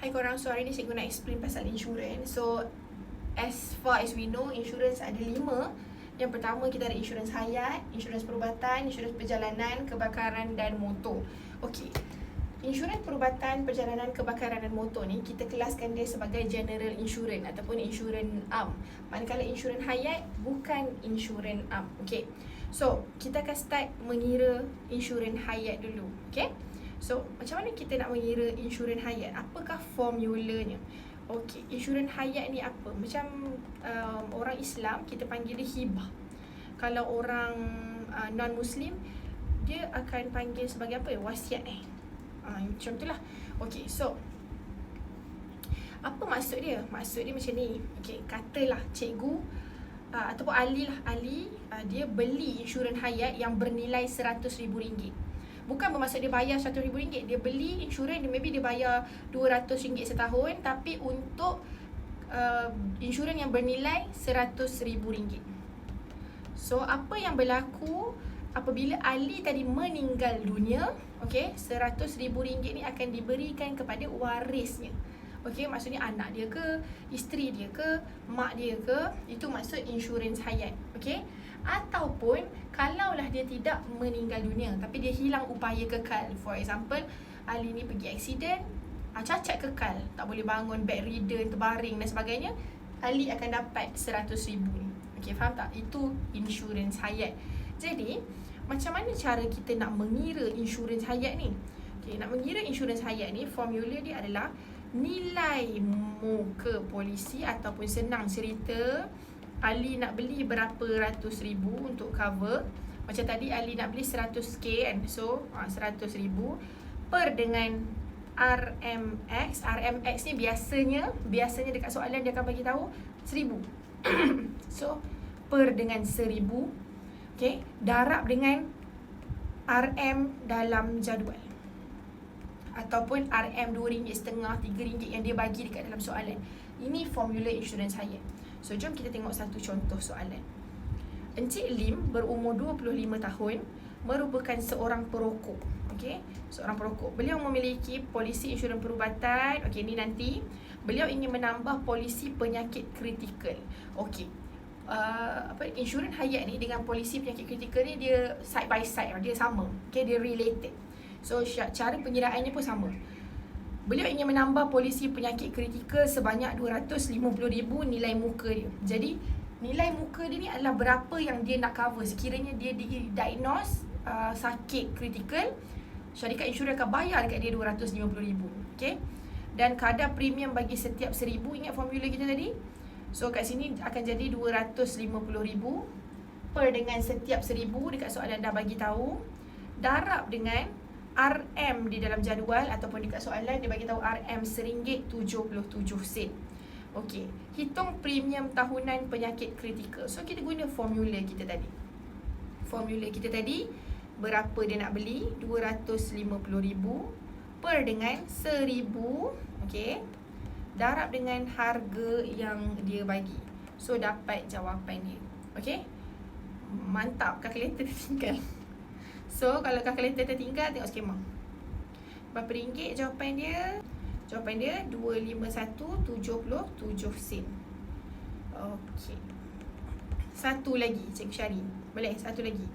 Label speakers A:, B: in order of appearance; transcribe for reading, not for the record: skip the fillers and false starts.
A: Hai korang, so hari ni cikgu nak explain pasal insurance. So, as far as we know, insurance ada 5. Yang pertama, kita ada insurans hayat, insurans perubatan, insurans perjalanan, kebakaran dan motor. Okey, insurans perubatan, perjalanan, kebakaran dan motor ni kita kelaskan dia sebagai general insurance ataupun insurans am. Manakala insurans hayat bukan insurans am. Okey, so kita akan start mengira insurans hayat dulu. Okey, so macam mana kita nak mengira insurans hayat? Apakah formulanya? Okey, insurans hayat ni apa? Macam orang Islam kita panggil dia hibah. Kalau orang non-Muslim dia akan panggil sebagai apa? Wasiat macam itulah. Okey, so apa maksud dia? Maksud dia macam ni. Okey, katalah cikgu ataupun Ali dia beli insurans hayat yang bernilai RM100,000. Bukan bermaksud dia bayar RM100,000. Dia beli insurans, maybe dia bayar RM200 setahun, tapi untuk insurans yang bernilai RM100,000. So apa yang berlaku apabila Ali tadi meninggal dunia? Okey, RM100,000 ni akan diberikan kepada warisnya. Okey, maksudnya anak dia ke, isteri dia ke, mak dia ke, itu maksud insurans hayat. Okey, ataupun kalaulah dia tidak meninggal dunia tapi dia hilang upaya kekal. For example, Ali ni pergi aksiden, cacat kekal, tak boleh bangun, bedridden, terbaring dan sebagainya, Ali akan dapat RM100,000 ni. Okey, faham tak? Itu insurans hayat. Jadi, macam mana cara kita nak mengira insurans hayat ni? Okey, nak mengira insurans hayat ni, formula dia adalah nilai muka polisi, ataupun senang cerita, Ali nak beli berapa ratus ribu untuk cover. Macam tadi Ali nak beli 100k kan. So RM100,000 per dengan RMX. RMX ni biasanya dekat soalan dia akan bagi tahu 1000. So per dengan 1000. Okay, darab dengan RM dalam jadual, ataupun RM RM2.5, RM3 yang dia bagi dekat dalam soalan. Ini formula insurans hayat. So jom kita tengok satu contoh soalan. Encik Lim berumur 25 tahun, merupakan seorang perokok. Okey, seorang perokok. Beliau memiliki polisi insurans perubatan. Okey, ni nanti beliau ingin menambah polisi penyakit kritikal. Okey, insurans hayat ni dengan polisi penyakit kritikal ni dia side by side, dia sama. Okey, dia related. So cara pengiraannya pun sama. Beliau ingin menambah polisi penyakit kritikal sebanyak RM250,000 nilai muka dia. Jadi nilai muka dia ni adalah berapa yang dia nak cover. Sekiranya dia diagnose sakit kritikal, syarikat insurans akan bayar dekat dia RM250,000. Okay? Dan kadar premium bagi setiap 1000, ingat formula kita tadi? So kat sini akan jadi RM250,000 per dengan setiap 1000, dekat soalan dah bagi tahu, darab dengan RM di dalam jadual, ataupun dekat soalan dia bagi tahu RM RM1.77. Okey, hitung premium tahunan penyakit kritikal. So kita guna formula kita tadi. Formula kita tadi, berapa dia nak beli? RM250,000 per dengan 1000. Okey, darab dengan harga yang dia bagi. So dapat jawapan dia. Okey, mantap, kalkulator tertinggal. So kalau kalkulator tertinggal, tengok skema. Berapa ringgit jawapan dia? Jawapan dia RM251.77. Okey, satu lagi cikgu Syari. Boleh? Satu lagi.